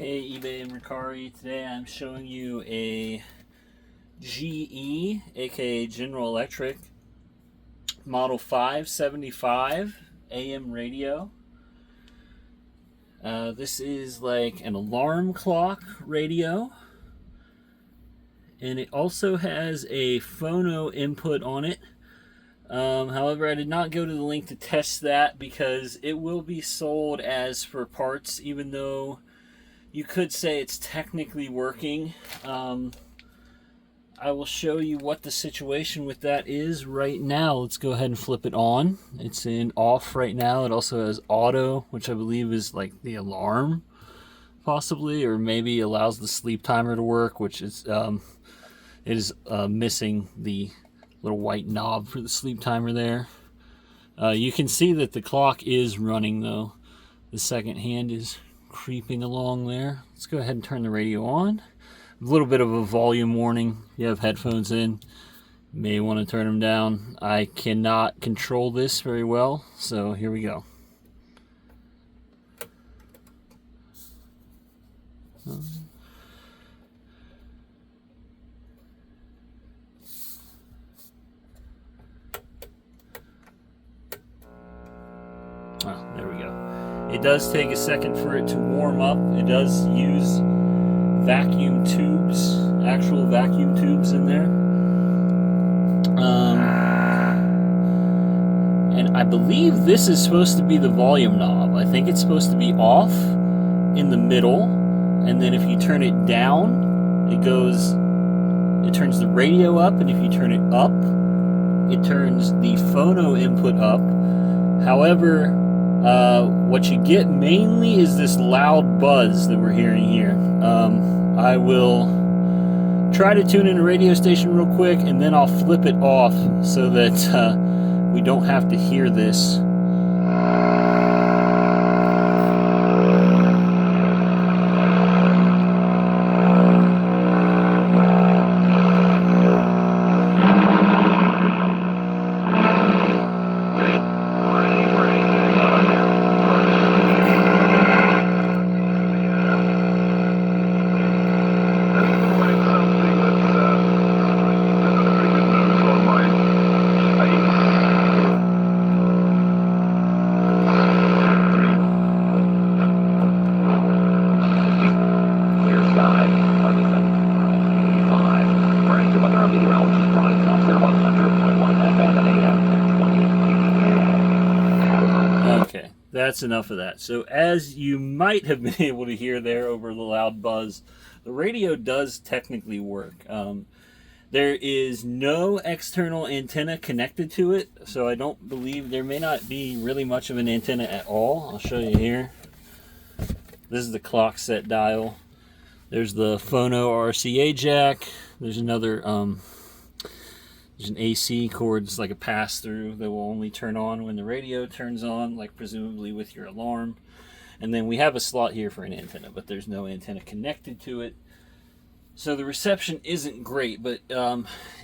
Hey, eBay and Mercari. Today I'm showing you a GE, aka General Electric, Model 575 AM radio. This is like an alarm clock radio, and it also has a phono input on it. However, I did not go to the link to test that because it will be sold as for parts, even though you could say it's technically working. I will show you what the situation with that is right now. Let's go ahead and flip it on. It's in off right now. It also has auto, which I believe is like the alarm, possibly, or maybe allows the sleep timer to work, which is it is missing the little white knob for the sleep timer there. You can see that the clock is running though. The second hand is creeping along there. Let's go ahead and turn the radio on. A little bit of a volume warning. If you have headphones in, you may want to turn them down. I cannot control this very well, so here we go. There we go. It does take a second for it to warm up. It does use vacuum tubes, actual vacuum tubes in there. And I believe this is supposed to be the volume knob. I think it's supposed to be off in the middle, and then if you turn it down, it turns the radio up, and if you turn it up, it turns the phono input up. However, what you get mainly is this loud buzz that we're hearing here. I will try to tune in a radio station real quick, and then I'll flip it off so that we don't have to hear this. Okay, that's enough of that. So as you might have been able to hear there over the loud buzz, the radio does technically work. There is no external antenna connected to it, so I don't believe there may not be really much of an antenna at all. I'll show you here. This is the clock set dial. There's the phono RCA jack. There's another there's an AC cord. It's like a pass-through that will only turn on when the radio turns on, like presumably with your alarm. And then we have a slot here for an antenna, but there's no antenna connected to it. So the reception isn't great, but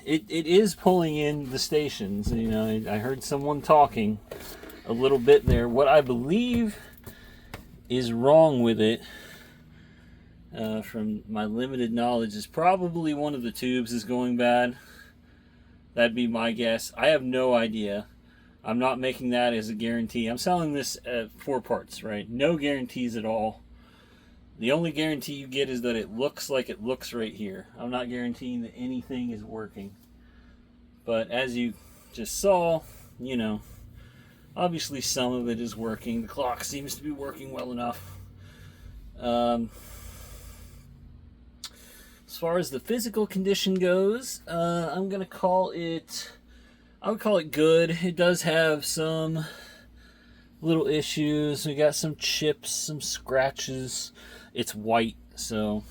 it is pulling in the stations. You know, I heard someone talking a little bit there. What I believe is wrong with it, from my limited knowledge, is probably one of the tubes is going bad. That'd be my guess. I have no idea. I'm not making that as a guarantee. I'm selling this at 4 parts, right? No guarantees at all. The only guarantee you get is that it looks like it looks right here. I'm not guaranteeing that anything is working. But as you just saw, you know, obviously some of it is working. The clock seems to be working well enough. As far as the physical condition goes, I'm gonna call it, I would call it good. It does have some little issues. We got some chips, some scratches. It's white, so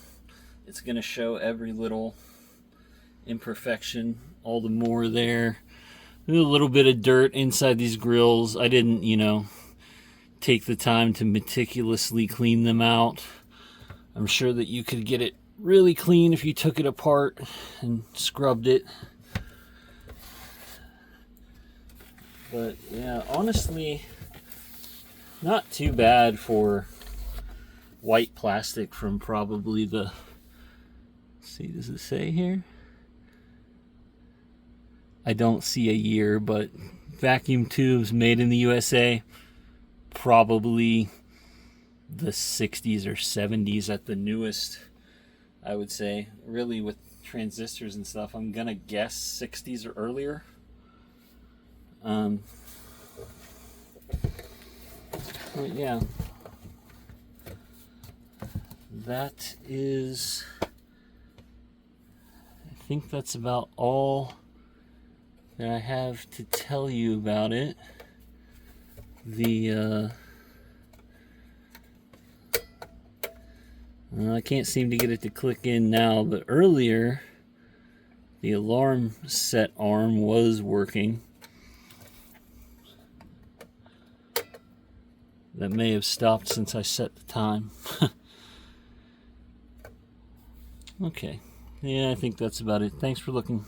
it's gonna show every little imperfection all the more there. There's a little bit of dirt inside these grills. I didn't, you know, take the time to meticulously clean them out. I'm sure that you could get it really clean if you took it apart and scrubbed it. But yeah, honestly, not too bad for white plastic from probably the, let's see, does it say here? I don't see a year, but vacuum tubes made in the USA, probably the 60s or 70s at the newest, I would say. Really, with transistors and stuff, I'm gonna guess 60s or earlier. But yeah, that is, I think that's about all that I have to tell you about it. I can't seem to get it to click in now, but earlier the alarm set arm was working. That may have stopped since I set the time. Okay. Yeah, I think that's about it. Thanks for looking.